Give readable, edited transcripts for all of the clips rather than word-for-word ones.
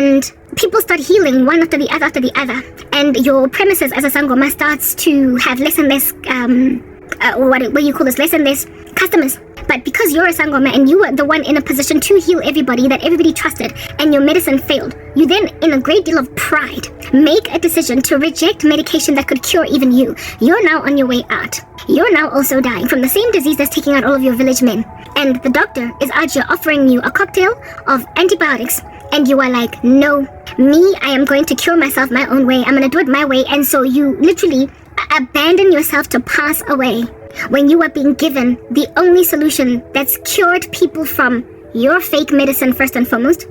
and people start healing one after the other, and your premises as a sangoma starts to have less and less less and less customers. But because you're a sangoma and you were the one in a position to heal everybody that everybody trusted, and your medicine failed, you then, in a great deal of pride, make a decision to reject medication that could cure even you. You're now on your way out. You're now also dying from the same disease that's taking out all of your village men. And the doctor is out here offering you a cocktail of antibiotics, and you are like, no, I am going to cure myself my own way. I'm going to do it my way. And so you literally abandon yourself to pass away when you are being given the only solution that's cured people from your fake medicine first and foremost.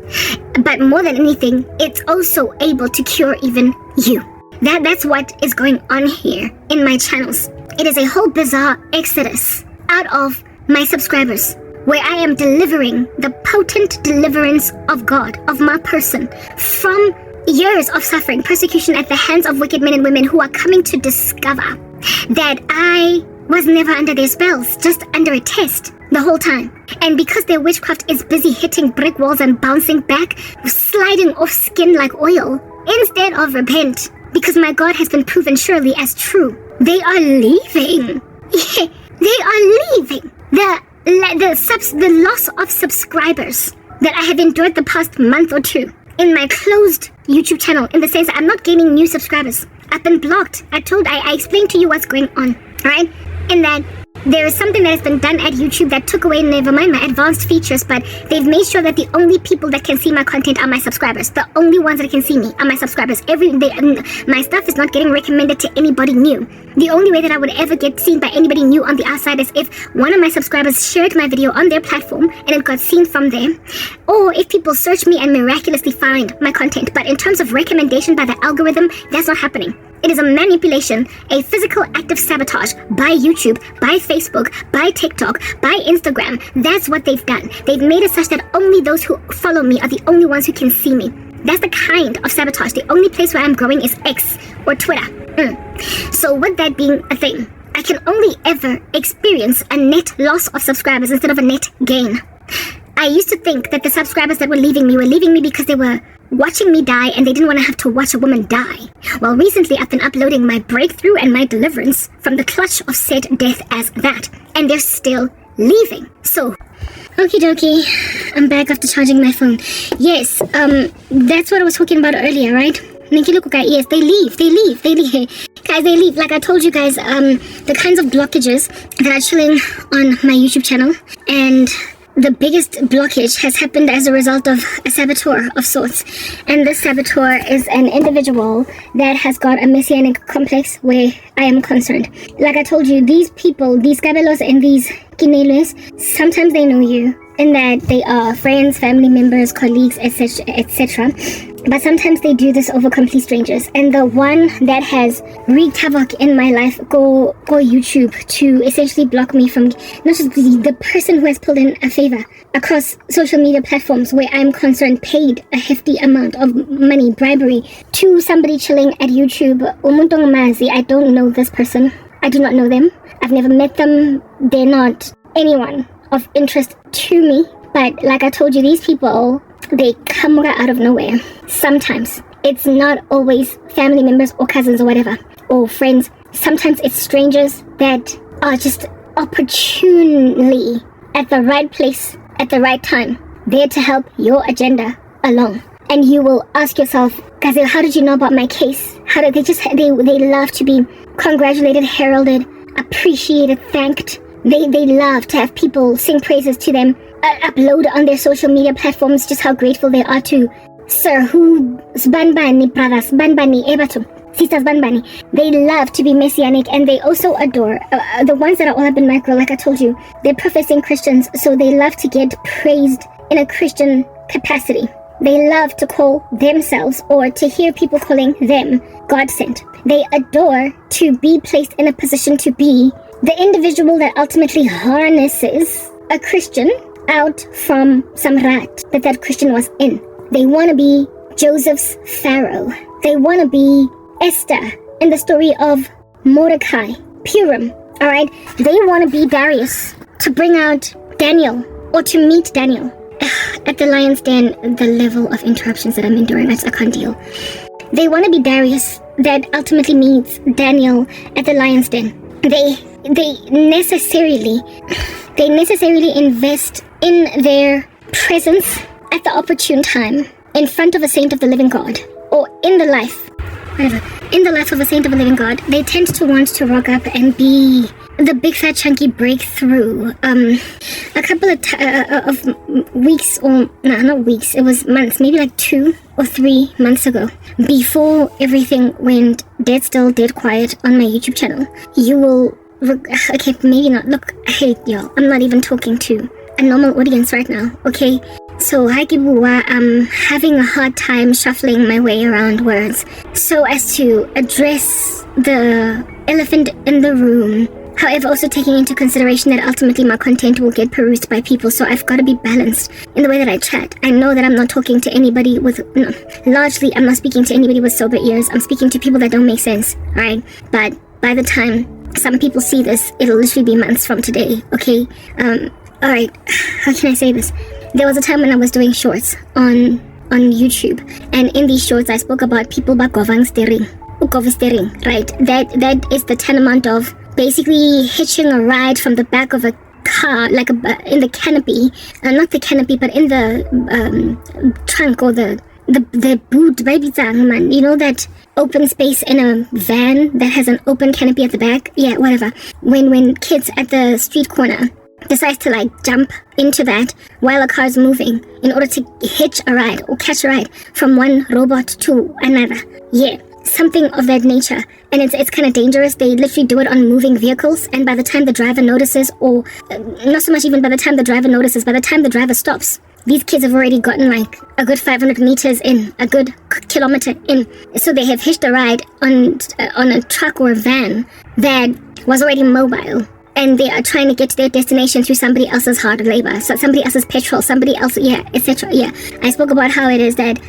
But more than anything, it's also able to cure even you. That's what is going on here in my channels. It is a whole bizarre exodus out of my subscribers, where I am delivering the potent deliverance of God, of my person, from years of suffering, persecution at the hands of wicked men and women who are coming to discover that I was never under their spells, just under a test the whole time. And because their witchcraft is busy hitting brick walls and bouncing back, sliding off skin like oil, instead of repent, because my God has been proven surely as true, they are leaving. Yeah, they are leaving. The loss of subscribers that I have endured the past month or two in my closed YouTube channel, in the sense that I'm not gaining new subscribers. I've been blocked. I explained to you what's going on, right? In that there is something that has been done at YouTube that took away, never mind my advanced features, but they've made sure that the only people that can see my content are my subscribers. The only ones that can see me are my subscribers. My stuff is not getting recommended to anybody new. The only way that I would ever get seen by anybody new on the outside is if one of my subscribers shared my video on their platform and it got seen from there, or if people search me and miraculously find my content. But in terms of recommendation by the algorithm, that's not happening. It is a manipulation, a physical act of sabotage by YouTube, by Facebook, by TikTok, by Instagram. That's what they've done. They've made it such that only those who follow me are the only ones who can see me. That's the kind of sabotage. The only place where I'm growing is X or Twitter. So with that being a thing, I can only ever experience a net loss of subscribers instead of a net gain. I used to think that the subscribers that were leaving me because they were watching me die and they didn't want to have to watch a woman die. Well, recently I've been uploading my breakthrough and my deliverance from the clutch of said death as that, and they're still leaving. So, okie dokie, I'm back after charging my phone. Yes, that's what I was talking about earlier, right? Yes, they leave. Guys, they leave. Like I told you guys, the kinds of blockages that are chilling on my YouTube channel, and the biggest blockage has happened as a result of a saboteur of sorts. And this saboteur is an individual that has got a messianic complex where I am concerned. Like I told you, these people, these kabelos and these kineles, sometimes they know you in that they are friends, family members, colleagues, etc., etc. But sometimes they do this over complete strangers. And the one that has wreaked havoc in my life, go YouTube to essentially block me from not just the person who has pulled in a favor across social media platforms where I'm concerned, paid a hefty amount of money, bribery, to somebody chilling at YouTube. Umuntong mazi, I don't know this person. I do not know them. I've never met them. They're not anyone of interest to me. But like I told you, these people, they come out of nowhere. Sometimes it's not always family members or cousins or whatever, or friends. Sometimes it's strangers that are just opportunely at the right place at the right time, there to help your agenda along. And you will ask yourself, Gazelle, how did you know about my case? How did they love to be congratulated, heralded, appreciated, thanked. They love to have people sing praises to them, upload on their social media platforms just how grateful they are to Sir Who, Banbani brothers, Banbani Ebatum, sisters Banbani. They love to be messianic, and they also adore the ones that are all up in micro. Like I told you, they're professing Christians, so they love to get praised in a Christian capacity. They love to call themselves, or to hear people calling them, God sent. They adore to be placed in a position to be the individual that ultimately harnesses a Christian out from some rat that Christian was in. They want to be Joseph's Pharaoh. They want to be Esther in the story of Mordecai, Purim. Alright? They want to be Darius to bring out Daniel, or to meet Daniel. at the Lion's Den, the level of interruptions that I'm enduring, I can't deal. They want to be Darius, that ultimately meets Daniel at the Lion's Den. They necessarily invest in their presence at the opportune time in front of a saint of the living God, or in the life of a saint of a living God. They tend to want to rock up and be the big fat chunky breakthrough. A couple of weeks, or no, not weeks, it was months, maybe like 2 or 3 months ago, before everything went dead still, dead quiet on my YouTube channel, you will, okay, maybe not, look, hey y'all, I'm not even talking to a normal audience right now, okay? So I'm having a hard time shuffling my way around words so as to address the elephant in the room. However, also taking into consideration that ultimately my content will get perused by people, so I've got to be balanced in the way that I chat. I know that I'm not talking to anybody with, no, largely I'm not speaking to anybody with sober ears. I'm speaking to people that don't make sense, right? But by the time some people see this, it'll literally be months from today, okay? Alright, how can I say this? There was a time when I was doing shorts on YouTube, and in these shorts I spoke about people bagovang steering, right? That is the tantamount of basically hitching a ride from the back of a car, like in the canopy, not the canopy, but in the trunk or the boot, baby man. You know that open space in a van that has an open canopy at the back? Yeah, whatever. When kids at the street corner decides to like jump into that while a car is moving in order to hitch a ride or catch a ride from one robot to another. Yeah, something of that nature. And it's kind of dangerous. They literally do it on moving vehicles, and by the time the driver notices, or not so much even by the time the driver notices, by the time the driver stops, these kids have already gotten like a good 500 meters in, a good kilometer in. So they have hitched a ride on a truck or a van that was already mobile. And they are trying to get to their destination through somebody else's hard labor, so somebody else's petrol, somebody else, yeah, etc. Yeah, I spoke about how it is that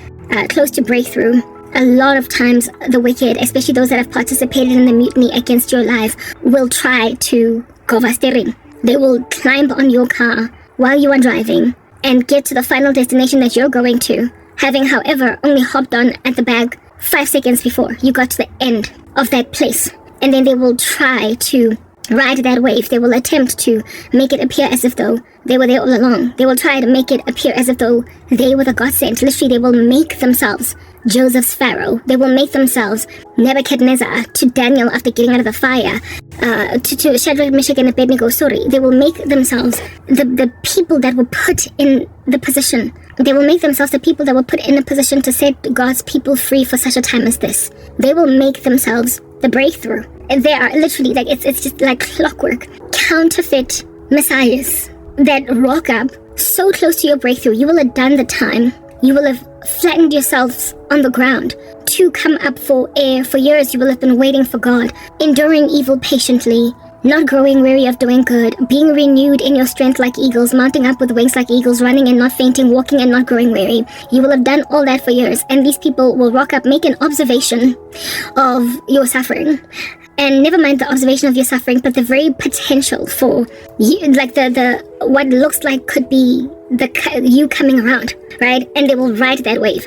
close to breakthrough, a lot of times the wicked, especially those that have participated in the mutiny against your life, will try to go steering. They will climb on your car while you are driving and get to the final destination that you're going to, having, however, only hopped on at the bag 5 seconds before you got to the end of that place. And then they will try to ride that wave. They will attempt to make it appear as if though they were there all along. They will try to make it appear as if though they were the God sent. Literally, they will make themselves Joseph's Pharaoh. They will make themselves Nebuchadnezzar to Daniel after getting out of the fire, to Shadrach, Meshach, and Abednego. Sorry, they will make themselves the people that were put in the position. They will make themselves the people that were put in a position to set God's people free for such a time as this. They will make themselves the breakthrough. And they are literally, like, it's just like clockwork, counterfeit messiahs that rock up so close to your breakthrough. You will have done the time. You will have flattened yourselves on the ground to come up for air. For years you will have been waiting for God, enduring evil patiently, not growing weary of doing good, being renewed in your strength like eagles, mounting up with wings like eagles, running and not fainting, walking and not growing weary. You will have done all that for years, and these people will rock up, make an observation of your suffering. And never mind the observation of your suffering, but the very potential for you, like the what looks like could be you coming around, right? And they will ride that wave.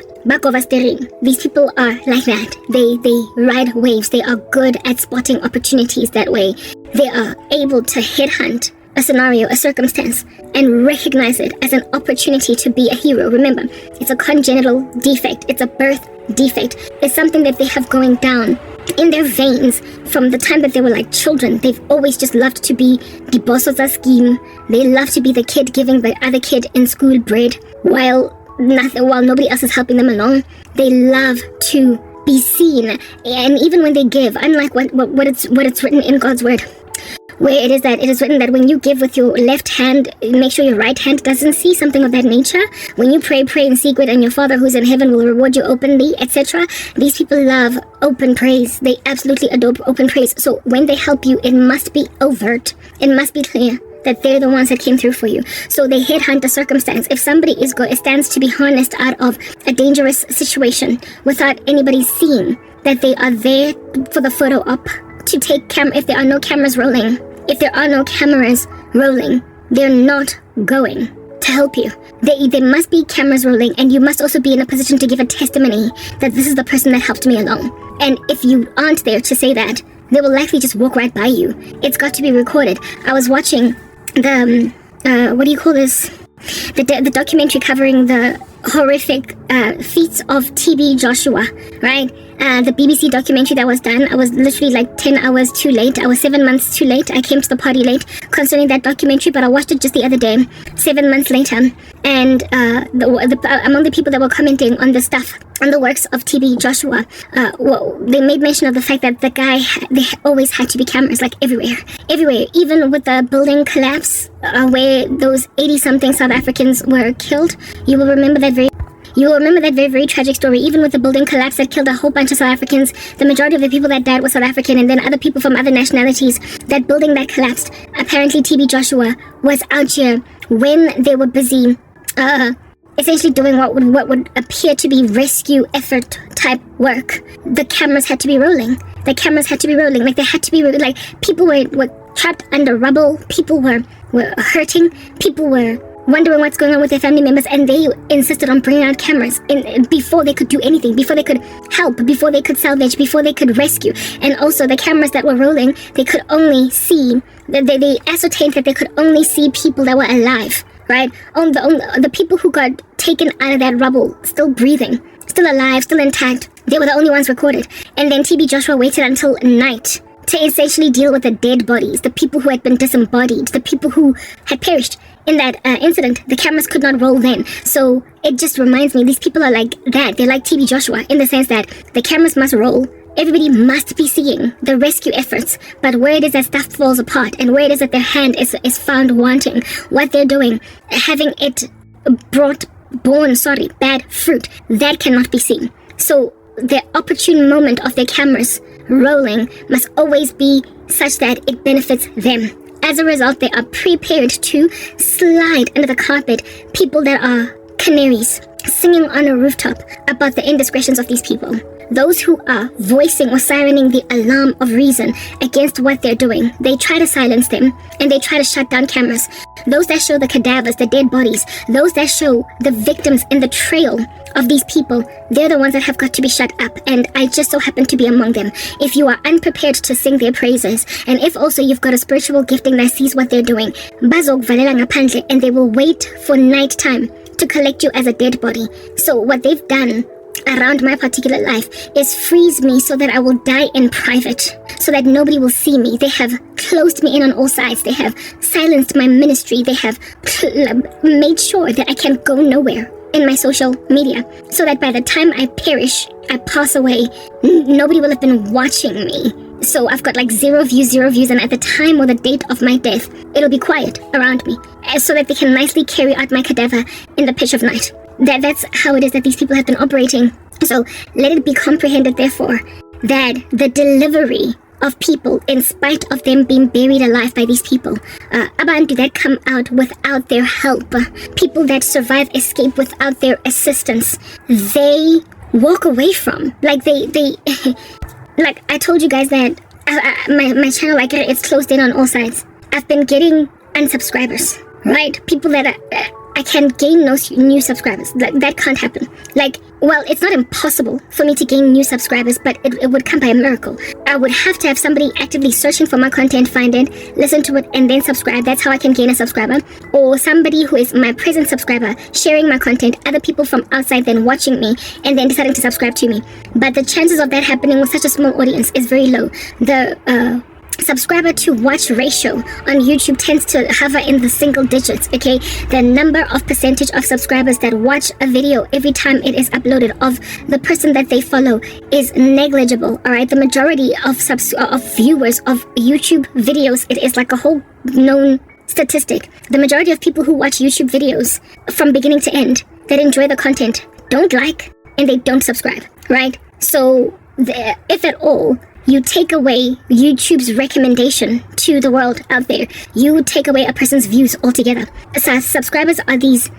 These people are like that. They ride waves. They are good at spotting opportunities that way. They are able to headhunt a scenario, a circumstance, and recognize it as an opportunity to be a hero. Remember, it's a congenital defect. It's a birth defect. It's something that they have going down in their veins from the time that they were like children. They've always just loved to be the boss of the scheme. They love to be the kid giving the other kid in school bread while nobody else is helping them along. They love to be seen, and even when they give, unlike what it's written in God's word, where it is written that when you give with your left hand, make sure your right hand doesn't see, something of that nature. When you pray in secret, and your Father who's in heaven will reward you openly, etc. These people love open praise. They absolutely adore open praise. So when they help you, it must be overt. It must be clear that they're the ones that came through for you. So they headhunt a circumstance. If somebody stands to be harnessed out of a dangerous situation without anybody seeing that they are there for the photo op, to take if there are no cameras rolling. If there are no cameras rolling, they're not going to help you. There must be cameras rolling, and you must also be in a position to give a testimony that this is the person that helped me along. And if you aren't there to say that, they will likely just walk right by you. It's got to be recorded. I was watching the, what do you call this? The documentary covering the horrific feats of TB Joshua, right? The BBC documentary that was done. I was literally like 10 hours too late. I was 7 months too late. I came to the party late concerning that documentary, but I watched it just the other day, 7 months later. And among the people that were commenting on the stuff, on the works of TB Joshua, they made mention of the fact that the guy, there always had to be cameras, like everywhere. Even with the building collapse, where those 80-something South Africans were killed, you will remember that very tragic story. Even with the building collapse that killed a whole bunch of South Africans, the majority of the people that died were South African, and then other people from other nationalities. That building that collapsed, apparently TB Joshua was out here when they were busy essentially doing what would appear to be rescue effort type work. The cameras had to be rolling. Like, they had to be like, people were trapped under rubble. People were hurting. People were wondering what's going on with their family members, and they insisted on bringing out cameras before they could do anything, before they could help, before they could salvage, before they could rescue. And also the cameras that were rolling, they could only see, they ascertained that they could only see people that were alive, right? The people who got taken out of that rubble, still breathing, still alive, still intact, they were the only ones recorded. And then TB Joshua waited until night to essentially deal with the dead bodies, the people who had been disembodied, the people who had perished in that incident. The cameras could not roll then. So it just reminds me, these people are like that. They're like TB Joshua in the sense that the cameras must roll. Everybody must be seeing the rescue efforts, but where it is that stuff falls apart, and where it is that their hand is found wanting, what they're doing, having it born bad fruit, that cannot be seen. So the opportune moment of their cameras rolling must always be such that it benefits them. As a result, they are prepared to slide under the carpet people that are canaries singing on a rooftop about the indiscretions of these people. Those who are voicing or sirening the alarm of reason against what they're doing, they try to silence them, and they try to shut down cameras. Those that show the cadavers, the dead bodies, those that show the victims in the trail of these people, they're the ones that have got to be shut up, and I just so happen to be among them. If you are unprepared to sing their praises, and if also you've got a spiritual gifting that sees what they're doing, bazokvalela ngaphandle, and they will wait for night time to collect you as a dead body. So what they've done around my particular life is freeze me so that I will die in private, so that nobody will see me. They have closed me in on all sides. They have silenced my ministry. They have made sure that I can go nowhere in my social media, so that by the time I perish, I pass away, nobody will have been watching me. So I've got like zero views, and at the time or the date of my death, it'll be quiet around me, so that they can nicely carry out my cadaver in the pitch of night. That's how it is that these people have been operating. So let it be comprehended, therefore, that the delivery of people, in spite of them being buried alive by these people, abantu that come out without their help, people that survive escape without their assistance, they walk away from. Like they like I told you guys that my channel, like, it's closed in on all sides. I've been getting unsubscribers, right? People that I can gain no new subscribers. That can't happen. Like, well, it's not impossible for me to gain new subscribers, but it would come by a miracle. I would have to have somebody actively searching for my content, find it, listen to it, and then subscribe. That's how I can gain a subscriber. Or somebody who is my present subscriber, sharing my content, other people from outside then watching me, and then deciding to subscribe to me. But the chances of that happening with such a small audience is very low. The subscriber to watch ratio on YouTube tends to hover in the single digits, okay? The number of percentage of subscribers that watch a video every time it is uploaded of the person that they follow is negligible, all right? The majority of viewers of YouTube videos, it is like a whole known statistic. The majority of people who watch YouTube videos from beginning to end that enjoy the content don't like and they don't subscribe, right? So if at all, you take away YouTube's recommendation to the world out there, you take away a person's views altogether. So subscribers are these,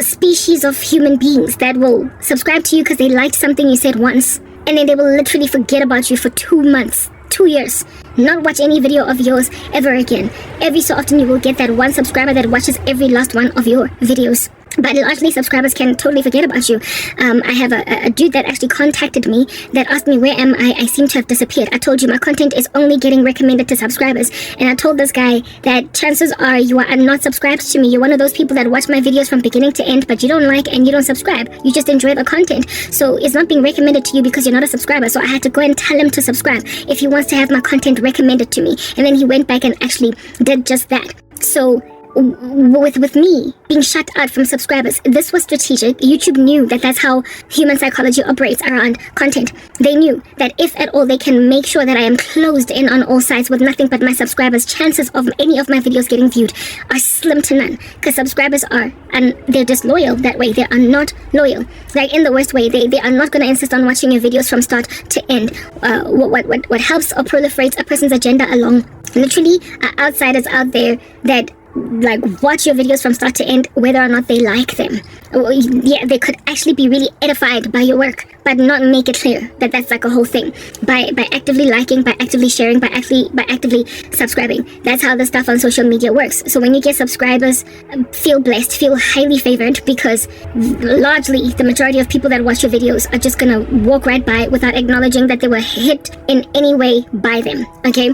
species of human beings that will subscribe to you because they liked something you said once, and then they will literally forget about you for 2 months, 2 years, not watch any video of yours ever again. Every so often you will get that one subscriber that watches every last one of your videos. But largely subscribers can totally forget about you. I have a dude that actually contacted me that asked me, where am I? I seem to have disappeared. I told you my content is only getting recommended to subscribers. And I told this guy that chances are you are not subscribed to me. You're one of those people that watch my videos from beginning to end, but you don't like and you don't subscribe. You just enjoy the content. So it's not being recommended to you because you're not a subscriber. So I had to go and tell him to subscribe if he wants to have my content recommended to me. And then he went back and actually did just that. So with me being shut out from subscribers, this was strategic. YouTube knew that that's how human psychology operates around content. They knew that if at all they can make sure that I am closed in on all sides with nothing but my subscribers, chances of any of my videos getting viewed are slim to none, because subscribers are, and they're disloyal that way. They are not loyal, like in the worst way. They are not going to insist on watching your videos from start to end. What helps or proliferates a person's agenda along literally are outsiders out there that like watch your videos from start to end whether or not they like them. Yeah, they could actually be really edified by your work, but not make it clear that that's like a whole thing. By actively liking, by actively sharing, by actively subscribing. That's how the stuff on social media works. So when you get subscribers, feel blessed, feel highly favored, because largely the majority of people that watch your videos are just gonna walk right by without acknowledging that they were hit in any way by them. Okay.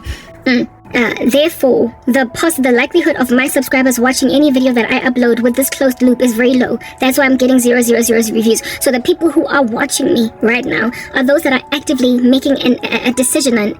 Therefore, the likelihood of my subscribers watching any video that I upload with this closed loop is very low. That's why I'm getting 0 reviews. So the people who are watching me right now are those that are actively making a decision, an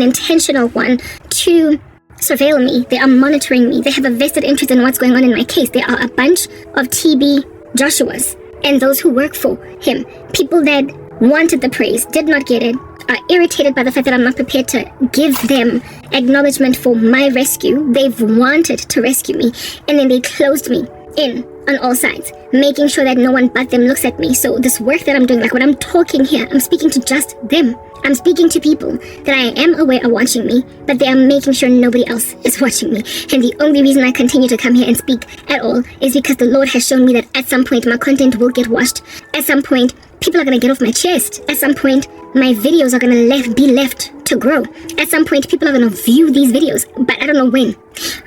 intentional one, to surveil me. They are monitoring me. They have a vested interest in what's going on in my case. There are a bunch of TB Joshuas and those who work for him. People that wanted the praise, did not get it, are irritated by the fact that I'm not prepared to give them acknowledgement for my rescue. They've wanted to rescue me, and then they closed me in on all sides, making sure that no one but them looks at me. So this work that I'm doing, like when I'm talking here, I'm speaking to just them. I'm speaking to people that I am aware are watching me, but they are making sure nobody else is watching me. And the only reason I continue to come here and speak at all is because the Lord has shown me that at some point my content will get watched. At some point, people are going to get off my chest. At some point, my videos are going to be left to grow. At some point, people are going to view these videos, but I don't know when,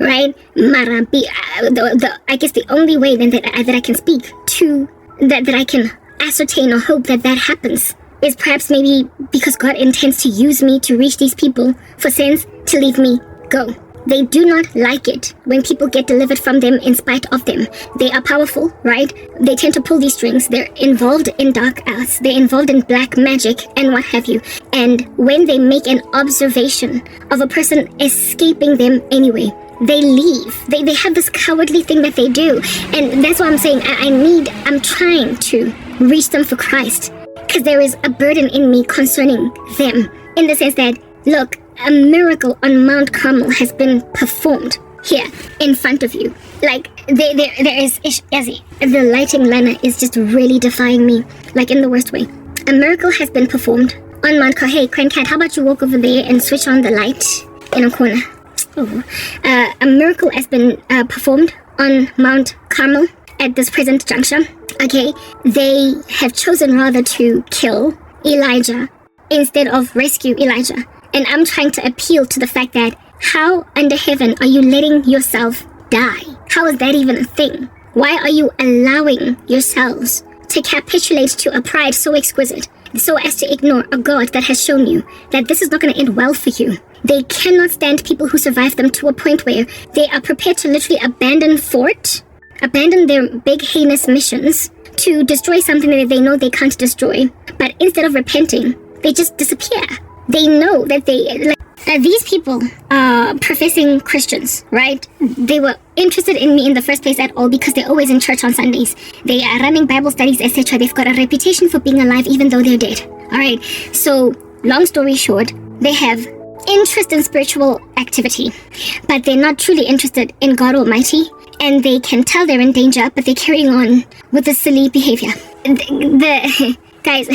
right? I guess the only way then that I can speak to, that I can ascertain or hope that happens, is perhaps maybe because God intends to use me to reach these people for sense to leave me go. They do not like it when people get delivered from them in spite of them. They are powerful, right? They tend to pull these strings. They're involved in dark arts. They're involved in black magic and what have you. And when they make an observation of a person escaping them anyway, they leave. They have this cowardly thing that they do. And that's why I'm saying I'm trying to reach them for Christ, because there is a burden in me concerning them, in the sense that, look, a miracle on Mount Carmel has been performed here in front of you. Like, there is, the lighting liner is just really defying me, like in the worst way. A miracle has been performed on Mount Carmel. Hey, Crancat, how about you walk over there and switch on the light in a corner? Oh. A miracle has been performed on Mount Carmel at this present juncture. Okay, they have chosen rather to kill Elijah instead of rescue Elijah. And I'm trying to appeal to the fact that, how under heaven are you letting yourself die? How is that even a thing? Why are you allowing yourselves to capitulate to a pride so exquisite, so as to ignore a God that has shown you that this is not going to end well for you? They cannot stand people who survive them to a point where they are prepared to literally abandon Thwart, abandon their big heinous missions to destroy something that they know they can't destroy. But instead of repenting, they just disappear. They know that these people are professing Christians, right? They were interested in me in the first place at all because they're always in church on Sundays. They are running Bible studies, etc. They've got a reputation for being alive even though they're dead. All right. So, long story short, they have interest in spiritual activity, but they're not truly interested in God Almighty, and they can tell they're in danger, but they're carrying on with the silly behavior. Guys,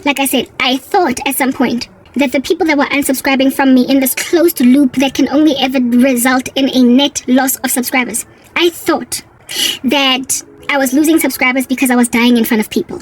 like I said, I thought at some point that the people that were unsubscribing from me in this closed loop that can only ever result in a net loss of subscribers, I thought that I was losing subscribers because I was dying in front of people.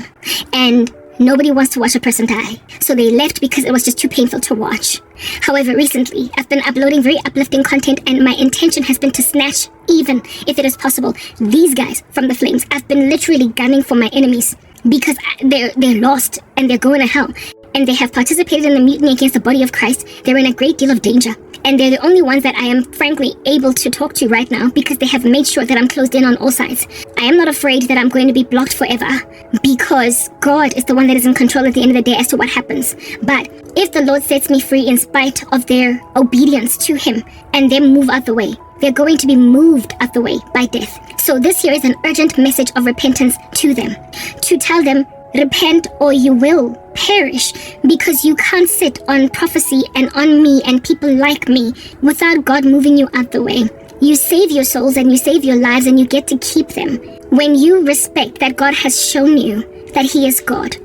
And Nobody wants to watch a person die, so they left because it was just too painful to watch. However, recently, I've been uploading very uplifting content, and my intention has been to snatch, even if it is possible, these guys from the flames. I've been literally gunning for my enemies because they're lost and they're going to hell. And they have participated in the mutiny against the body of Christ. They're in a great deal of danger. And they're the only ones that I am frankly able to talk to right now because they have made sure that I'm closed in on all sides. I am not afraid that I'm going to be blocked forever because God is the one that is in control at the end of the day as to what happens. But if the Lord sets me free in spite of their obedience to Him and them move out the way, they're going to be moved out the way by death. So this here is an urgent message of repentance to them. To tell them, repent or you will perish, because you can't sit on prophecy and on me and people like me without God moving you out the way. You save your souls and you save your lives and you get to keep them when you respect that God has shown you that He is God.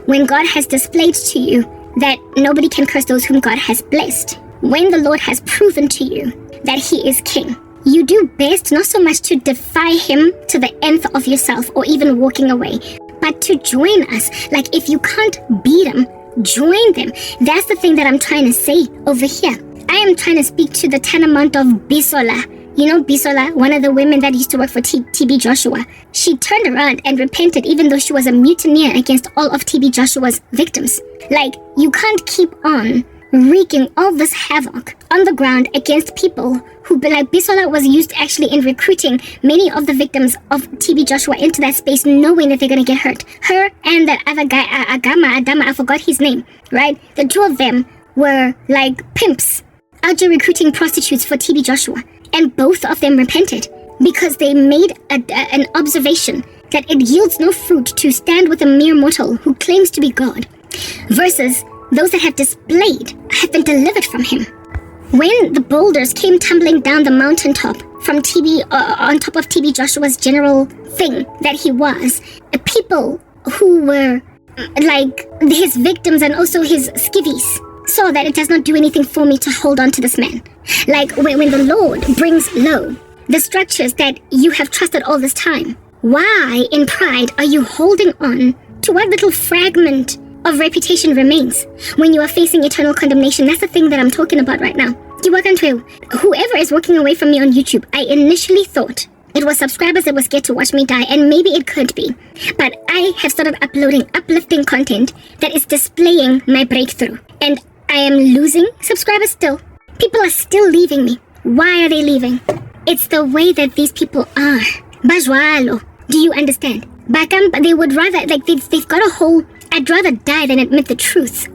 When God has displayed to you that nobody can curse those whom God has blessed. When the Lord has proven to you that He is King. You do best not so much to defy Him to the nth of yourself or even walking away, but to join us. Like, if you can't beat them, join them. That's the thing that I'm trying to say over here. I am trying to speak to the tanamount of Bisola. You know Bisola, one of the women that used to work for TB Joshua. She turned around and repented even though she was a mutineer against all of TB Joshua's victims. Like, you can't keep on wreaking all this havoc on the ground against people who, like Bisola was used actually in recruiting many of the victims of TB Joshua into that space, knowing that they're going to get hurt. Her and that other guy, Adama, I forgot his name, right? The two of them were like pimps out there recruiting prostitutes for TB Joshua. And both of them repented because they made an observation that it yields no fruit to stand with a mere mortal who claims to be God versus those that have been delivered from Him. When the boulders came tumbling down the mountaintop from on top of TB Joshua's general thing that he was, people who were like his victims and also his skivvies saw that it does not do anything for me to hold on to this man. Like when the Lord brings low the structures that you have trusted all this time, why in pride are you holding on to what little fragment of reputation remains when you are facing eternal condemnation? That's the thing that I'm talking about right now. Whoever is walking away from me on YouTube, I initially thought it was subscribers that was scared to watch me die, and maybe it could be. But I have started uploading uplifting content that is displaying my breakthrough. And I am losing subscribers still. People are still leaving me. Why are they leaving? It's the way that these people are. Bajwalo. Do you understand? Bakam, they would rather, like, they've got a whole, I'd rather die than admit the truth.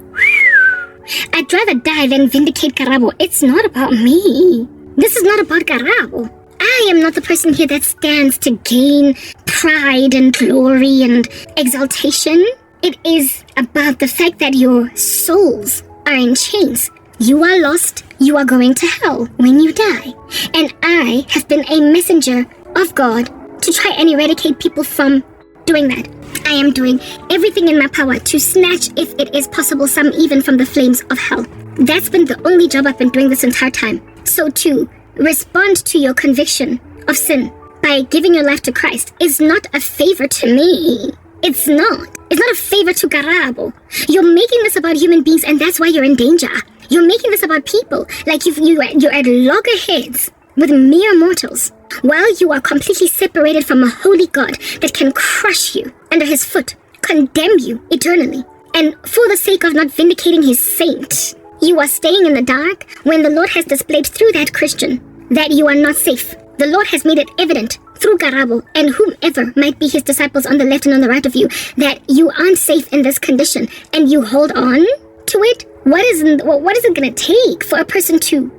I'd rather die than vindicate Karabo. It's not about me. This is not about Karabo. I am not the person here that stands to gain pride and glory and exaltation. It is about the fact that your souls are in chains. You are lost. You are going to hell when you die. And I have been a messenger of God to try and eradicate people from doing that. I am doing everything in my power to snatch, if it is possible, some even from the flames of hell. That's been the only job I've been doing this entire time. So to respond to your conviction of sin by giving your life to Christ is not a favor to me. It's not. It's not a favor to Karabo. You're making this about human beings, and that's why you're in danger. You're making this about people. Like you're at loggerheads with mere mortals, while you are completely separated from a holy God that can crush you under His foot, condemn you eternally. And for the sake of not vindicating His saint, you are staying in the dark when the Lord has displayed through that Christian that you are not safe. The Lord has made it evident through Karabo and whomever might be His disciples on the left and on the right of you that you aren't safe in this condition, and you hold on to it. What is it going to take for a person to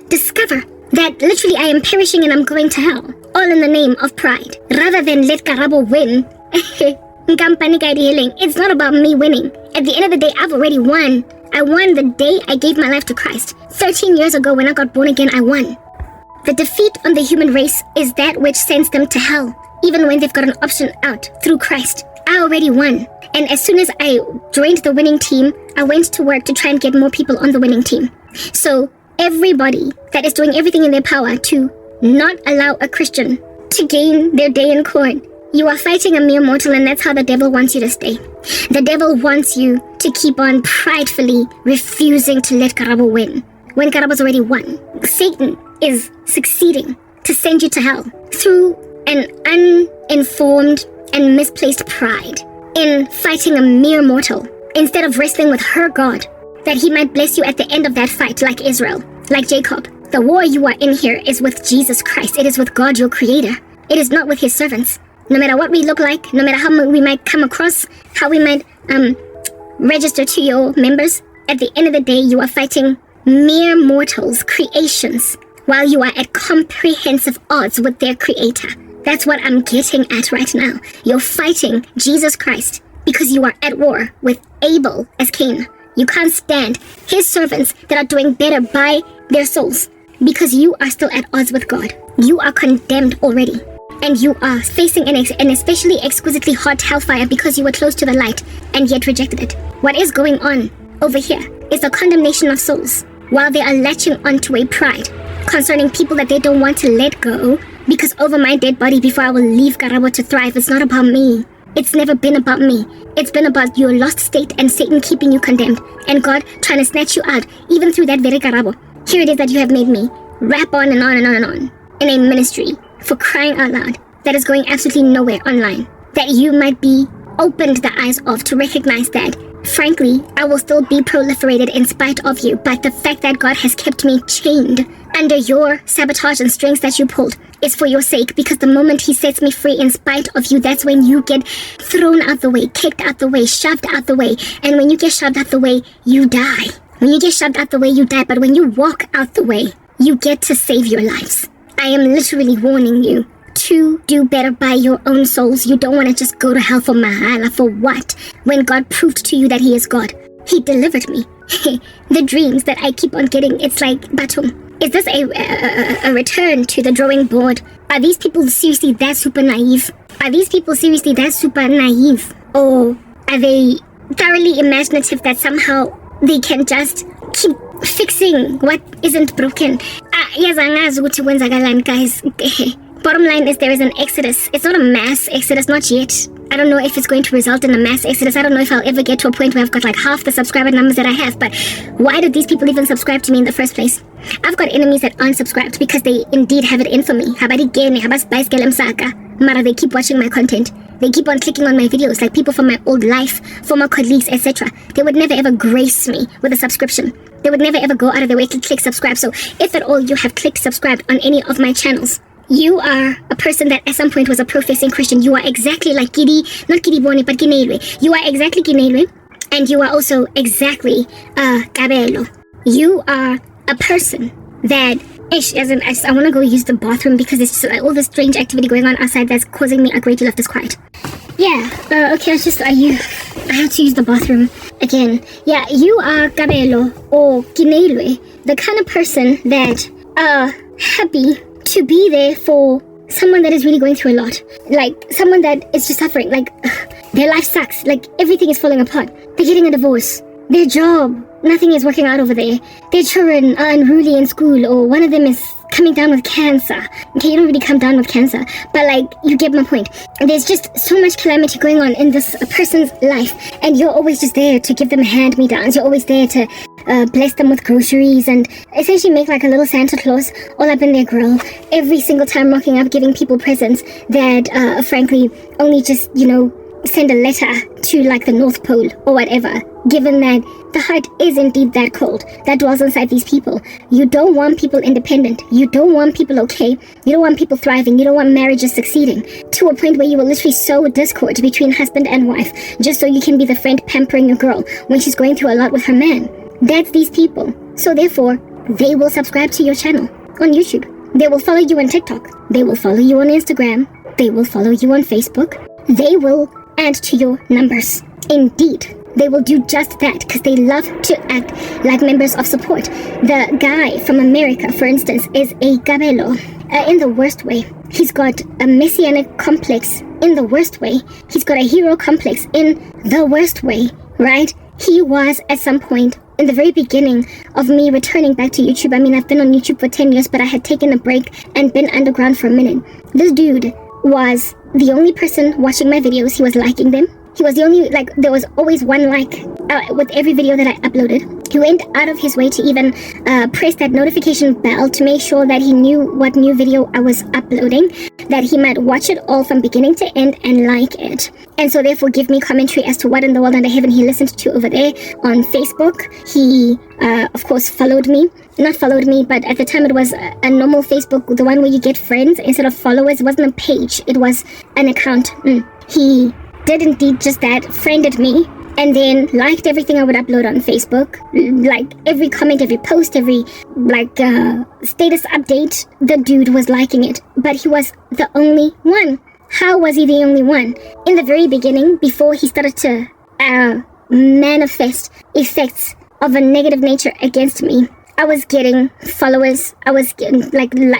discover that literally I am perishing and I'm going to hell, all in the name of pride, rather than let Karabo win? It's not about me winning. At the end of the day, I've already won. I won the day I gave my life to Christ. 13 years ago when I got born again, I won. The defeat on the human race is that which sends them to hell, even when they've got an option out through Christ. I already won. And as soon as I joined the winning team, I went to work to try and get more people on the winning team. So everybody that is doing everything in their power to not allow a Christian to gain their day in court You are fighting a mere mortal, and that's how the devil wants you to stay. The devil wants you to keep on pridefully refusing to let Karabo win, when Karabo's already won. Satan is succeeding to send you to hell through an uninformed and misplaced pride in fighting a mere mortal, instead of wrestling with her God, that he might bless you at the end of that fight, like Israel, like Jacob. The war you are in here is with Jesus Christ. It is with God, your creator. It is not with his servants. No matter what we look like, no matter how we might come across, how we might register to your members, at the end of the day, you are fighting mere mortals, creations, while you are at comprehensive odds with their creator. That's what I'm getting at right now. You're fighting Jesus Christ because you are at war with Abel as Cain. You can't stand his servants that are doing better by their souls because you are still at odds with God. You are condemned already. And you are facing an especially exquisitely hot hellfire because you were close to the light and yet rejected it. What is going on over here is the condemnation of souls, while they are latching onto a pride concerning people that they don't want to let go, because over my dead body before I will leave Karabo to thrive. It's not about me. It's never been about me. It's been about your lost state and Satan keeping you condemned, and God trying to snatch you out, even through that very Karabo. Here it is that you have made me rap on and on and on and on in a ministry, for crying out loud, that is going absolutely nowhere online, that you might be opened the eyes of to recognize that, frankly, I will still be proliferated in spite of you, but the fact that God has kept me chained under your sabotage and strings that you pulled is for your sake, because the moment he sets me free in spite of you, that's when you get thrown out the way, kicked out the way, shoved out the way, and when you get shoved out the way, you die. When you get shoved out the way, you die, but when you walk out the way, you get to save your lives. I am literally warning you to do better by your own souls. You don't want to just go to hell for mahala. For what? When God proved to you that he is God. He delivered me. The dreams that I keep on getting, it's like, Batum, is this a return to the drawing board? Are these people seriously that super naive? Are these people seriously that super naive? Or are they thoroughly imaginative that somehow they can just keep fixing what isn't broken? Guys. Bottom line is there is an exodus. It's not a mass exodus, not yet. I don't know if it's going to result in a mass exodus. I don't know if I'll ever get to a point where I've got like half the subscriber numbers that I have. But why did these people even subscribe to me in the first place? I've got enemies that aren't subscribed because they indeed have it in for me. Mara, they keep watching my content. They keep on clicking on my videos, like people from my old life, former colleagues, etc. They would never ever grace me with a subscription. They would never ever go out of their way to click subscribe. So if at all you have clicked subscribed on any of my channels, you are a person that at some point was a professing Christian. You are exactly like not Gidi Boni, but Gineilwe. You are exactly Gineilwe, and you are also exactly Kabelo. You are a person that, I want to go use the bathroom because there's just all this strange activity going on outside that's causing me a great deal of disquiet. Yeah, okay, I have to use the bathroom again. Yeah, you are Kabelo or Gineilwe, the kind of person that are happy to be there for someone that is really going through a lot. Like, someone that is just suffering. Like, their life sucks. Like, everything is falling apart. They're getting a divorce. Their job, nothing is working out over there. Their children are unruly in school, or one of them is coming down with cancer. Okay, you don't really come down with cancer, but like, you get my point. There's just so much calamity going on in this person's life, and you're always just there to give them hand-me-downs. You're always there to bless them with groceries and essentially make like a little Santa Claus all up in their grill every single time, rocking up, giving people presents that frankly only just, send a letter to like the North Pole or whatever, given that the heart is indeed that cold that dwells inside these people. You don't want people independent. You don't want people okay. You don't want people thriving. You don't want marriages succeeding to a point where you will literally sow discord between husband and wife just so you can be the friend pampering your girl when she's going through a lot with her man. That's these people. So therefore, they will subscribe to your channel on YouTube. They will follow you on TikTok. They will follow you on Instagram. They will follow you on Facebook. They will add to your numbers. Indeed, they will do just that because they love to act like members of support. The guy from America, for instance, is a Gabelo in the worst way. He's got a messianic complex in the worst way. He's got a hero complex in the worst way, right? He was at some point in the very beginning of me returning back to YouTube. I mean, I've been on YouTube for 10 years, but I had taken a break and been underground for a minute. This dude was the only person watching my videos. He was liking them. He was the only, there was always one like with every video that I uploaded. He went out of his way to even press that notification bell to make sure that he knew what new video I was uploading, that he might watch it all from beginning to end and like it. And so therefore give me commentary as to what in the world under heaven he listened to over there on Facebook. He, of course, followed me. Not followed me, but at the time it was a normal Facebook, the one where you get friends instead of followers. It wasn't a page, it was an account. He did indeed just that, friended me, and then liked everything I would upload on Facebook. Like every comment, every post, every status update, the dude was liking it. But he was the only one. How was he the only one? In the very beginning, before he started to manifest effects of a negative nature against me, I was getting followers, I was getting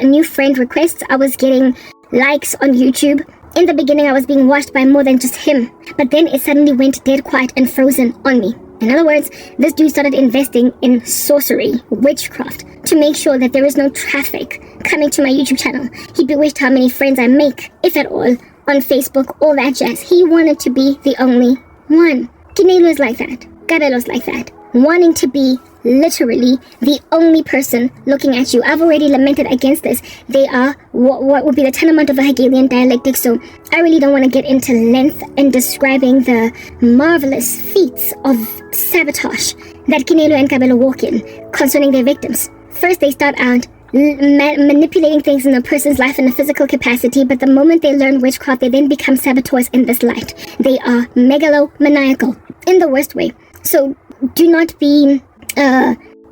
new friend requests, I was getting likes on YouTube. In the beginning, I was being watched by more than just him, but then it suddenly went dead quiet and frozen on me. In other words, this dude started investing in sorcery, witchcraft, to make sure that there is no traffic coming to my YouTube channel. He bewitched how many friends I make, if at all, on Facebook, all that jazz. He wanted to be the only one. Kinelo is like that. Kabelo's like that. Wanting to be literally the only person looking at you. I've already lamented against this. They are what would be the tantamount of a Hegelian dialectic, so I really don't want to get into length in describing the marvelous feats of sabotage that Kinelo and Kabelo walk in concerning their victims. First, they start out manipulating things in a person's life in a physical capacity, but the moment they learn witchcraft, they then become saboteurs in this light. They are megalomaniacal in the worst way. So do not be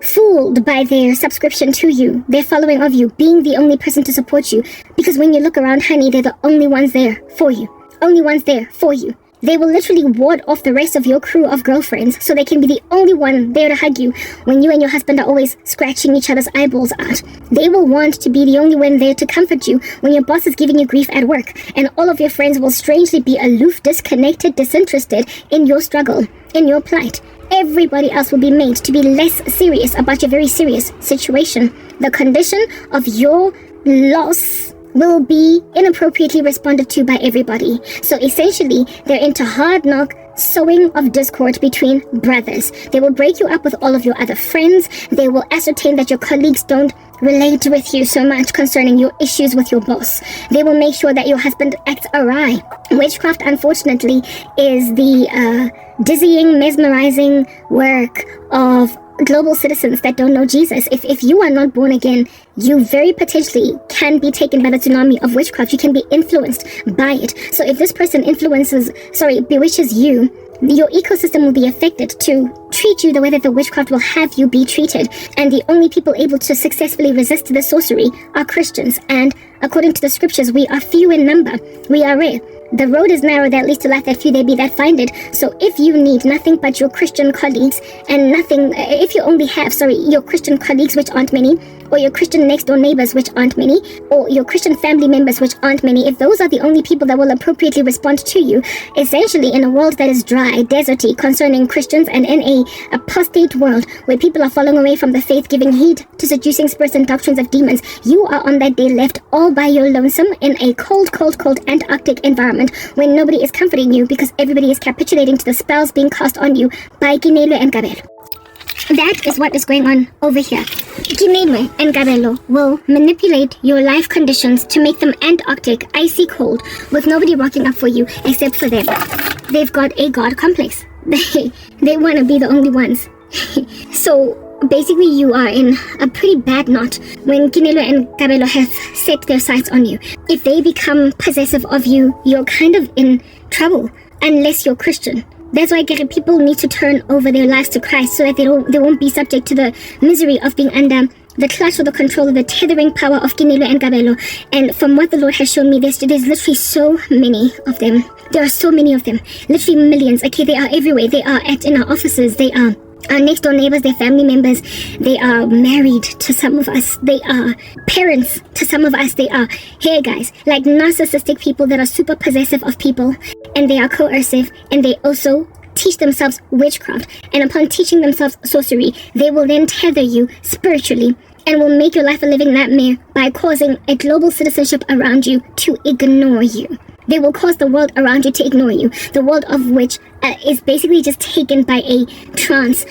fooled by their subscription to you, their following of you, being the only person to support you, because when you look around, honey, they're the only ones there for you. Only ones there for you. They will literally ward off the rest of your crew of girlfriends so they can be the only one there to hug you when you and your husband are always scratching each other's eyeballs out. They will want to be the only one there to comfort you when your boss is giving you grief at work, and all of your friends will strangely be aloof, disconnected, disinterested in your struggle, in your plight. Everybody else will be made to be less serious about your very serious situation. The condition of your loss will be inappropriately responded to by everybody. So essentially, they're into hard knock sowing of discord between brothers. They will break you up with all of your other friends. They will ascertain that your colleagues don't relate with you so much concerning your issues with your boss. They will make sure that your husband acts awry. Witchcraft, unfortunately, is the dizzying, mesmerizing work of global citizens that don't know Jesus. If you are not born again, you very potentially can be taken by the tsunami of witchcraft. You can be influenced by it. So if this person bewitches you, your ecosystem will be affected to treat you the way that the witchcraft will have you be treated. And the only people able to successfully resist the sorcery are Christians. And according to the scriptures, we are few in number. We are rare. The road is narrow that leads to life, that few there be that find it. So if you need nothing but your Christian colleagues and nothing, if you only have, your Christian colleagues, which aren't many, or your Christian next door neighbors, which aren't many, or your Christian family members, which aren't many, if those are the only people that will appropriately respond to you, essentially in a world that is dry, deserty concerning Christians, and in a apostate world where people are falling away from the faith, giving heed to seducing spirits and doctrines of demons, you are on that day left all by your lonesome in a cold Antarctic environment when nobody is comforting you because everybody is capitulating to the spells being cast on you by Kinelo and Kabelo. That is what is going on over here. Kinelo and Kabelo will manipulate your life conditions to make them Antarctic, icy cold, with nobody rocking up for you except for them. They've got a god complex. They want to be the only ones. So basically you are in a pretty bad knot when Kinelo and Kabelo have set their sights on you. If they become possessive of you, you're kind of in trouble unless you're Christian. That's why people need to turn over their lives to Christ so that they won't be subject to the misery of being under the clutch or the control of the tethering power of Kinelo and Kabelo. And from what the Lord has shown me, there's literally so many of them. There are so many of them. Literally millions. Okay, they are everywhere. They are in our offices. They are our next door neighbors, their family members. They are married to some of us. They are parents to some of us. They are, hey guys, like narcissistic people that are super possessive of people, and they are coercive, and they also teach themselves witchcraft. And upon teaching themselves sorcery, they will then tether you spiritually and will make your life a living nightmare by causing a global citizenship around you to ignore you. They will cause the world around you to ignore you, the world of which is basically just taken by a trance.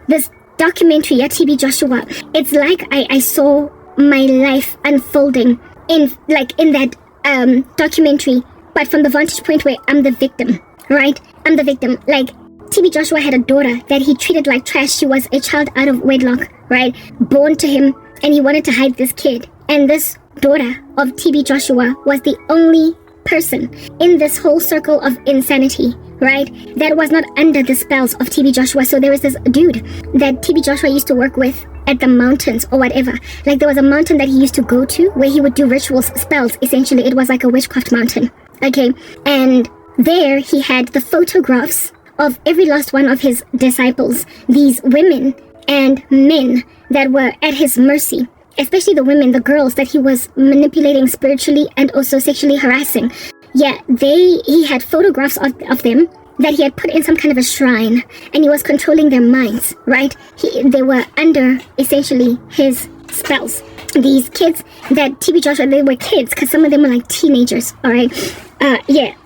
This documentary at TB Joshua, it's like I saw my life unfolding in that documentary, but from the vantage point where I'm the victim, right? I'm the victim. Like, TB Joshua had a daughter that he treated like trash. She was a child out of wedlock, right? Born to him, and he wanted to hide this kid. And this daughter of TB Joshua was the only person in this whole circle of insanity, right, that was not under the spells of TB Joshua. So there was this dude that TB Joshua used to work with at the mountains or whatever. Like, there was a mountain that he used to go to where he would do rituals, spells, essentially. It was like a witchcraft mountain, okay? And there he had the photographs of every last one of his disciples, these women and men that were at his mercy, especially the women, the girls that he was manipulating spiritually and also sexually harassing. Yeah, he had photographs of them that he had put in some kind of a shrine, and he was controlling their minds, right? They were under, essentially, his spells. These kids that TB Joshua, they were kids, because some of them were like teenagers, all right?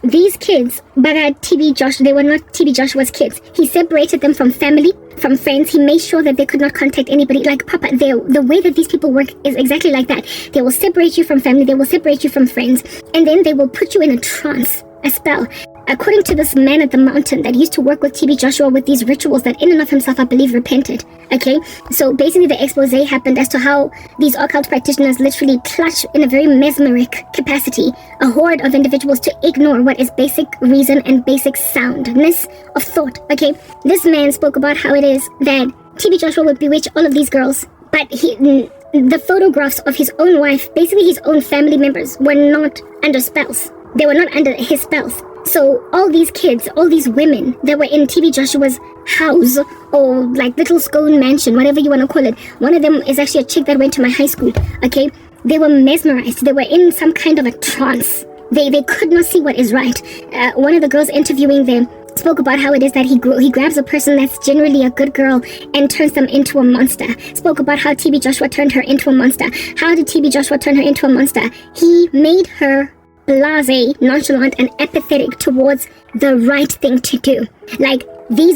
These kids, but TB Joshua, they were not TB Joshua's kids. He separated them from family, from friends. He made sure that they could not contact anybody. Like, Papa, the way that these people work is exactly like that. They will separate you from family, they will separate you from friends, and then they will put you in a trance, a spell. According to this man at the mountain that used to work with TB Joshua with these rituals that in and of himself, I believe, repented. Okay, so basically the expose happened as to how these occult practitioners literally clutch in a very mesmeric capacity a horde of individuals to ignore what is basic reason and basic soundness of thought. Okay, this man spoke about how it is that TB Joshua would bewitch all of these girls, but the photographs of his own wife, basically his own family members, were not under spells. They were not under his spells. So all these kids, all these women that were in TB Joshua's house, or like little scone mansion, whatever you want to call it. One of them is actually a chick that went to my high school, okay? They were mesmerized. They were in some kind of a trance. They could not see what is right. One of the girls interviewing them spoke about how it is that he grabs a person that's generally a good girl and turns them into a monster. Spoke about how TB Joshua turned her into a monster. How did TB Joshua turn her into a monster? He made her blasé, nonchalant, and apathetic towards the right thing to do. Like,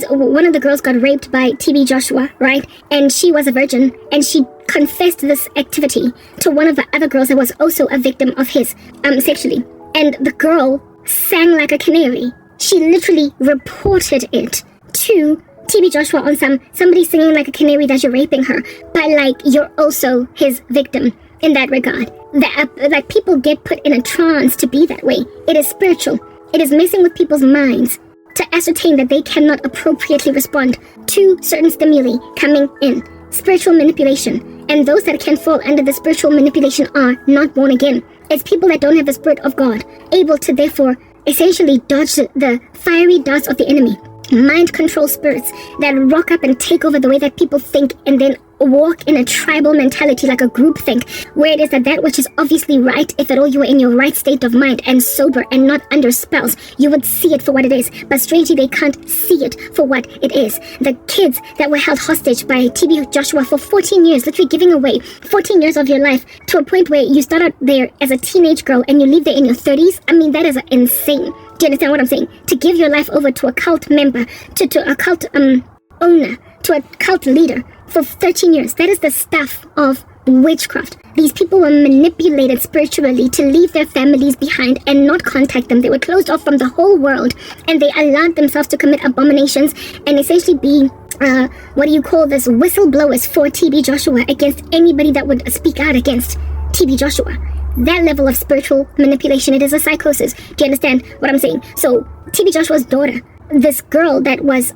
one of the girls got raped by TB Joshua, right? And she was a virgin, and she confessed this activity to one of the other girls that was also a victim of his, sexually. And the girl sang like a canary. She literally reported it to TB Joshua on somebody singing like a canary that you're raping her, but like you're also his victim in that regard. Like, people get put in a trance to be that way. It is spiritual. It is messing with people's minds to ascertain that they cannot appropriately respond to certain stimuli coming in. Spiritual manipulation. And those that can fall under the spiritual manipulation are not born again. It's people that don't have the Spirit of God, able to therefore essentially dodge the fiery darts of the enemy. Mind control spirits that rock up and take over the way that people think, and then walk in a tribal mentality, like a group think, where it is that which is obviously right, if at all you were in your right state of mind and sober and not under spells, you would see it for what it is. But strangely, they can't see it for what it is. The kids that were held hostage by TB Joshua for 14 years, literally giving away 14 years of your life to a point where you start out there as a teenage girl and you leave there in your 30s. I mean, that is insane. Do you understand what I'm saying? To give your life over to a cult member, to a cult owner, to a cult leader for 13 years. That is the stuff of witchcraft. These people were manipulated spiritually to leave their families behind and not contact them. They were closed off from the whole world, and they allowed themselves to commit abominations and essentially be whistleblowers for TB Joshua against anybody that would speak out against TB Joshua. That level of spiritual manipulation, it is a psychosis. Do you understand what I'm saying? So TB Joshua's daughter, this girl that was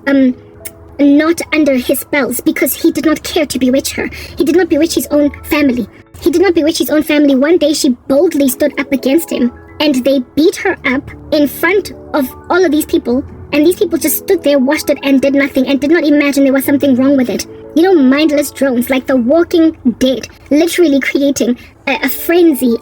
not under his spells, because he did not care to bewitch her. He did not bewitch his own family. One day she boldly stood up against him, and they beat her up in front of all of these people, and these people just stood there, watched it, and did nothing, and did not imagine there was something wrong with it. mindless drones like the Walking Dead, literally creating a frenzy,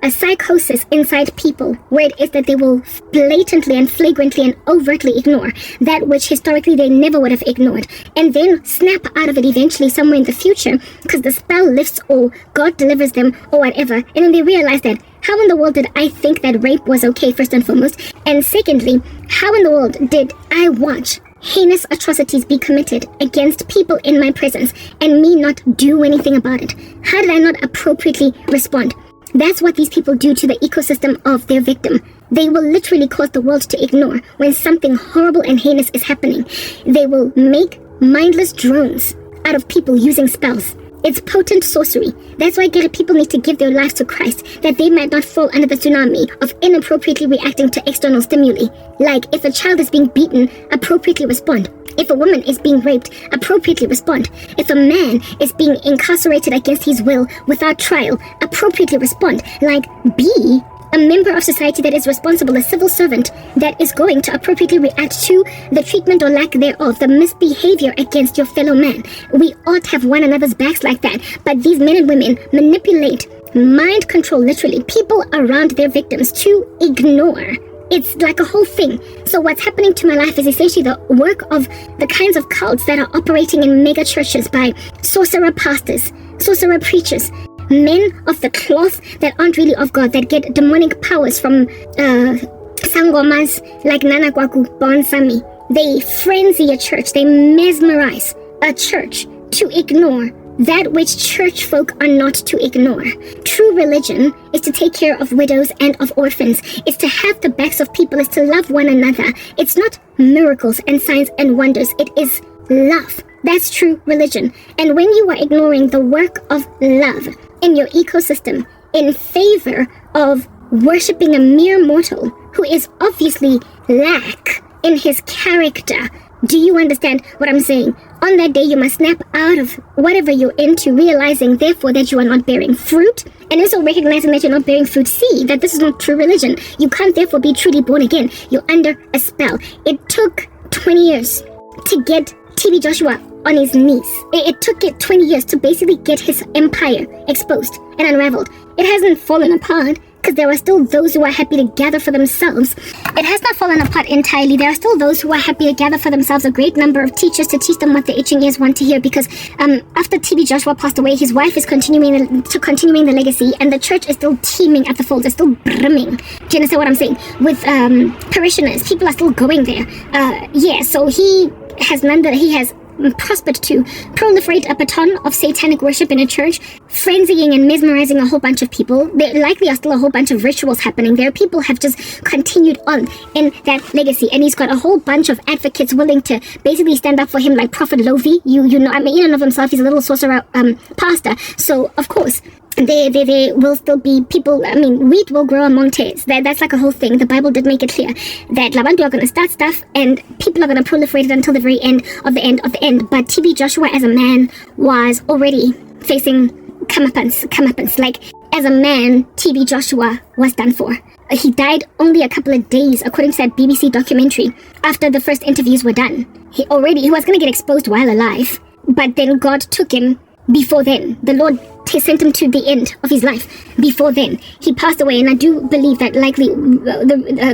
a psychosis inside people, where it is that they will blatantly and flagrantly and overtly ignore that which historically they never would have ignored, and then snap out of it eventually somewhere in the future because the spell lifts or God delivers them or whatever, and then they realize that, how in the world did I think that rape was okay, first and foremost, and secondly, how in the world did I watch heinous atrocities be committed against people in my presence and me not do anything about it? How did I not appropriately respond? That's what these people do to the ecosystem of their victim. They will literally cause the world to ignore when something horrible and heinous is happening. They will make mindless drones out of people using spells. It's potent sorcery. That's why people need to give their lives to Christ, that they might not fall under the tsunami of inappropriately reacting to external stimuli. Like, if a child is being beaten, appropriately respond. If a woman is being raped, appropriately respond. If a man is being incarcerated against his will without trial, appropriately respond. Like, be a member of society that is responsible, a civil servant that is going to appropriately react to the treatment or lack thereof, the misbehavior against your fellow man. We ought to have one another's backs like that, but these men and women manipulate, mind control literally people around their victims to ignore. It's like a whole thing. So what's happening to my life is essentially the work of the kinds of cults that are operating in mega churches by sorcerer pastors, sorcerer preachers, men of the cloth that aren't really of God, that get demonic powers from sangomas like Nana Kwaku Bonsami. They frenzy a church, they mesmerize a church to ignore that which church folk are not to ignore. True religion is to take care of widows and of orphans. It's to have the backs of people. It's to love one another. It's not miracles and signs and wonders. It is love. That's true religion. And when you are ignoring the work of love in your ecosystem in favor of worshipping a mere mortal who is obviously lack in his character, do you understand what I'm saying? On that day, you must snap out of whatever you're into, realizing, therefore, that you are not bearing fruit, and also recognizing that you're not bearing fruit. See that this is not true religion. You can't, therefore, be truly born again. You're under a spell. It took 20 years to get TB Joshua on his knees. It took it 20 years to basically get his empire exposed and unraveled. It hasn't fallen apart, because there are still those who are happy to gather for themselves. It has not fallen apart entirely. There are still those who are happy to gather for themselves a great number of teachers to teach them what the itching ears want to hear, because after TB Joshua passed away, his wife is continuing the legacy, and the church is still teeming at the folds. It's still brimming. Do you understand what I'm saying? With parishioners, people are still going there. So he has prospered to proliferate a baton of satanic worship in a church, frenzying and mesmerizing a whole bunch of people. There likely are still a whole bunch of rituals happening there. People have just continued on in that legacy, and he's got a whole bunch of advocates willing to basically stand up for him, like Prophet Lovi. You know, I mean, in and of himself, he's a little sorcerer pastor. So of course, there will still be people. I mean, wheat will grow among tares. That's like a whole thing. The Bible did make it clear that Labantu are going to start stuff and people are going to proliferate it until the very end of the end of the end. But TB Joshua as a man was already facing comeuppance. Like, as a man, TB Joshua was done for. He died only a couple of days, according to that BBC documentary, after the first interviews were done. He was going to get exposed while alive, but then God took him before then. The Lord sent him to the end of his life before then. He passed away, and I do believe that likely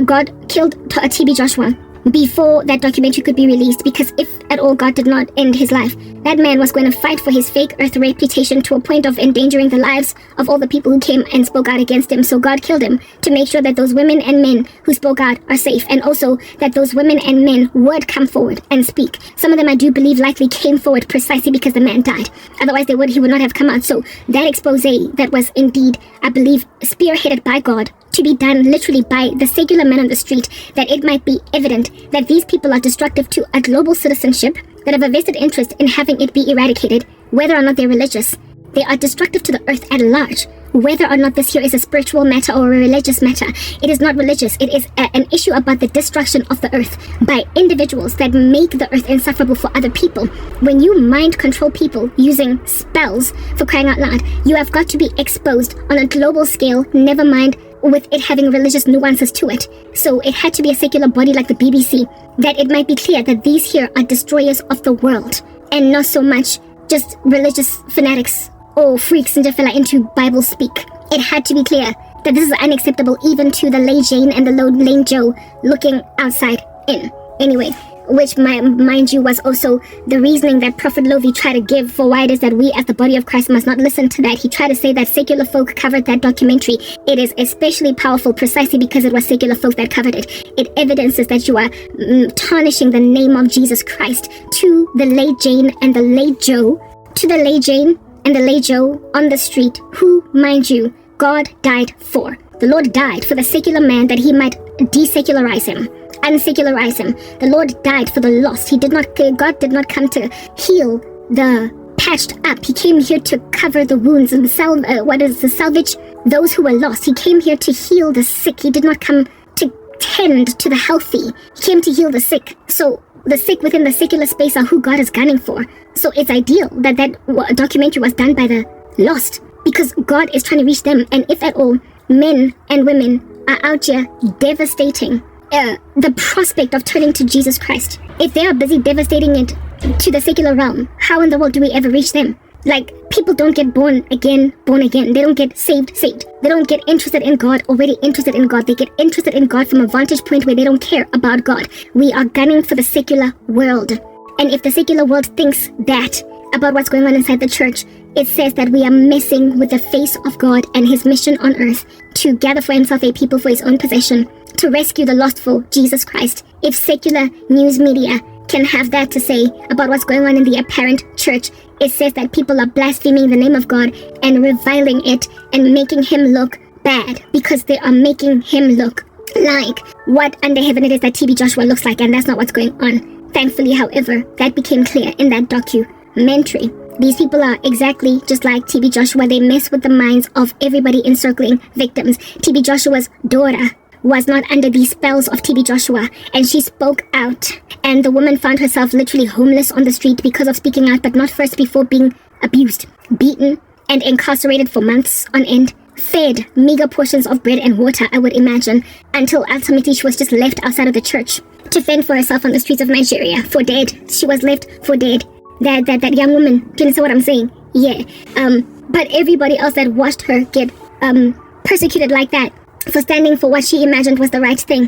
God killed TB Joshua before that documentary could be released, because if at all God did not end his life, that man was going to fight for his fake earth reputation to a point of endangering the lives of all the people who came and spoke out against him. So God killed him to make sure that those women and men who spoke out are safe, and also that those women and men would come forward and speak. Some of them, I do believe, likely came forward precisely because the man died. Otherwise he would not have come out. So that expose that was indeed, I believe, spearheaded by God, to be done literally by the secular man on the street, that it might be evident that these people are destructive to a global citizenship, that have a vested interest in having it be eradicated, whether or not they're religious. They are destructive to the earth at large, whether or not this here is a spiritual matter or a religious matter. It is not religious. It is an issue about the destruction of the earth by individuals that make the earth insufferable for other people. When you mind control people using spells, for crying out loud, you have got to be exposed on a global scale, never mind with it having religious nuances to it. So it had to be a secular body like the BBC, that it might be clear that these here are destroyers of the world, and not so much just religious fanatics or freaks and just into Bible speak. It had to be clear that this is unacceptable even to the Lady Jane and the Lame Joe looking outside in. Anyway, which mind you was also the reasoning that Prophet Lovi tried to give for why it is that we as the body of Christ must not listen to that. He tried to say that secular folk covered that documentary. It is especially powerful precisely because it was secular folk that covered it. It evidences that you are tarnishing the name of Jesus Christ to the Lady Jane and the Late Joe, to the Lady Jane and the Late Joe on the street, who, mind you, God died for. The Lord died for the secular man that he might desecularize him, unsecularize him. The Lord died for the lost. God did not come to heal the patched up. He came here to cover the wounds and salvage those who were lost. He came here to heal the sick. He did not come to tend to the healthy. He came to heal the sick. So the sick within the secular space are who God is gunning for. So it's ideal that documentary was done by the lost, because God is trying to reach them. And if at all, men and women are out here devastating the prospect of turning to Jesus Christ, if they are busy devastating it to the secular realm, how in the world do we ever reach them? Like, people don't get born again. They don't get saved. They don't get interested in God, already interested in God. They get interested in God from a vantage point where they don't care about God. We are gunning for the secular world. And if the secular world thinks that about what's going on inside the church, it says that we are messing with the face of God and his mission on earth to gather for himself a people for his own possession, to rescue the lost for Jesus Christ. If secular news media can have that to say about what's going on in the apparent church, it says that people are blaspheming the name of God and reviling it and making him look bad because they are making him look like what under heaven it is that TB Joshua looks like, and that's not what's going on. Thankfully, however, that became clear in that documentary. These people are exactly just like TB Joshua. They mess with the minds of everybody encircling victims. TB Joshua's daughter was not under the spells of TB Joshua, and she spoke out, and the woman found herself literally homeless on the street because of speaking out, but not first before being abused, beaten, and incarcerated for months on end, fed meager portions of bread and water, I would imagine, until ultimately she was just left outside of the church to fend for herself on the streets of Nigeria for dead. She was left for dead. That young woman, do you understand what I'm saying? Yeah. But everybody else that watched her get persecuted like that for standing for what she imagined was the right thing,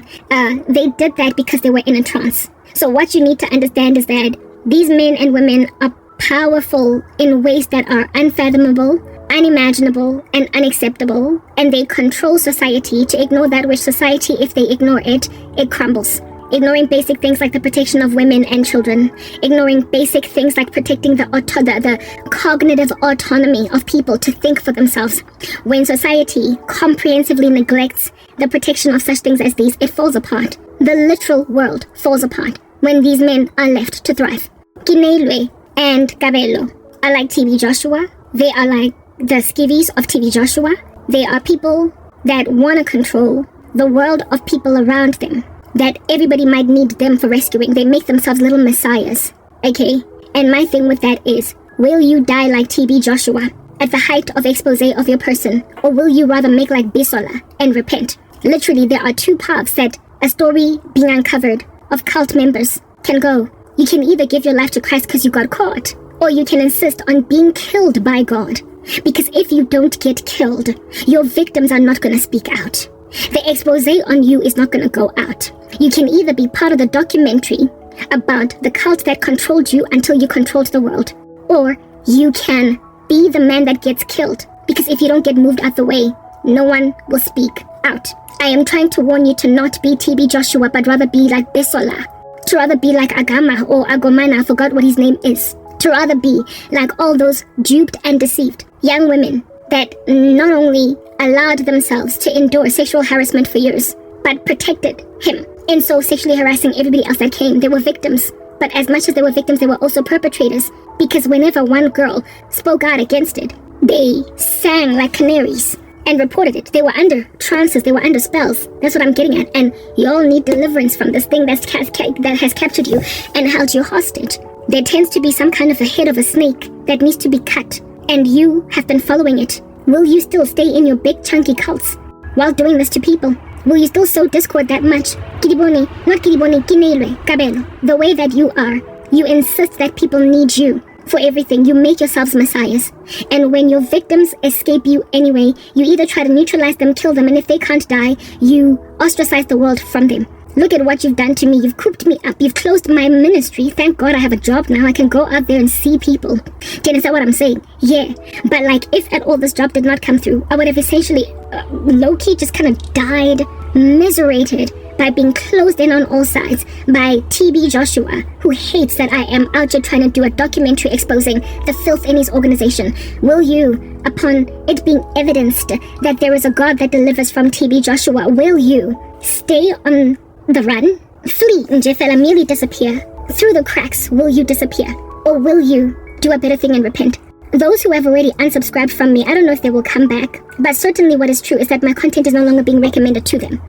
they did that because they were in a trance. So what you need to understand is that these men and women are powerful in ways that are unfathomable, unimaginable, and unacceptable, and they control society to ignore that which society, if they ignore it, it crumbles. Ignoring basic things like the protection of women and children, ignoring basic things like protecting the cognitive autonomy of people to think for themselves. When society comprehensively neglects the protection of such things as these, it falls apart. The literal world falls apart when these men are left to thrive. Kinelwe and Kabelo are like TB Joshua. They are like the skivvies of TB Joshua. They are people that want to control the world of people around them, that everybody might need them for rescuing. They make themselves little messiahs, okay? And my thing with that is, will you die like TB Joshua at the height of expose of your person, or will you rather make like Bisola and repent? Literally, there are two paths that a story being uncovered of cult members can go. You can either give your life to Christ because you got caught, or you can insist on being killed by God. Because if you don't get killed, your victims are not going to speak out. The expose on you is not going to go out. You can either be part of the documentary about the cult that controlled you until you controlled the world, or you can be the man that gets killed, because if you don't get moved out the way, no one will speak out. I am trying to warn you to not be TB Joshua, but rather be like Besola, to rather be like Agama or Agomana, I forgot what his name is, to rather be like all those duped and deceived young women that not only allowed themselves to endure sexual harassment for years, but protected him. And so sexually harassing everybody else that came, they were victims. But as much as they were victims, they were also perpetrators. Because whenever one girl spoke out against it, they sang like canaries and reported it. They were under trances, they were under spells. That's what I'm getting at. And you all need deliverance from this thing that has captured you and held you hostage. There tends to be some kind of a head of a snake that needs to be cut, and you have been following it. Will you still stay in your big chunky cults while doing this to people? Will you still sow discord that much? Kiriboni, not Kiriboni, Kinelwe, Kabelo. The way that you are, you insist that people need you for everything. You make yourselves messiahs. And when your victims escape you anyway, you either try to neutralize them, kill them, and if they can't die, you ostracize the world from them. Look at what you've done to me. You've cooped me up. You've closed my ministry. Thank God I have a job now. I can go out there and see people. Do you understand what I'm saying? Yeah. But like, if at all this job did not come through, I would have essentially low-key just kind of died, miserated, by being closed in on all sides by TB Joshua, who hates that I am out here trying to do a documentary exposing the filth in his organization. Will you, upon it being evidenced that there is a God that delivers from TB Joshua, will you stay on the run, flee, Njefela, merely disappear? Through the cracks, will you disappear? Or will you do a better thing and repent? Those who have already unsubscribed from me, I don't know if they will come back, but certainly what is true is that my content is no longer being recommended to them.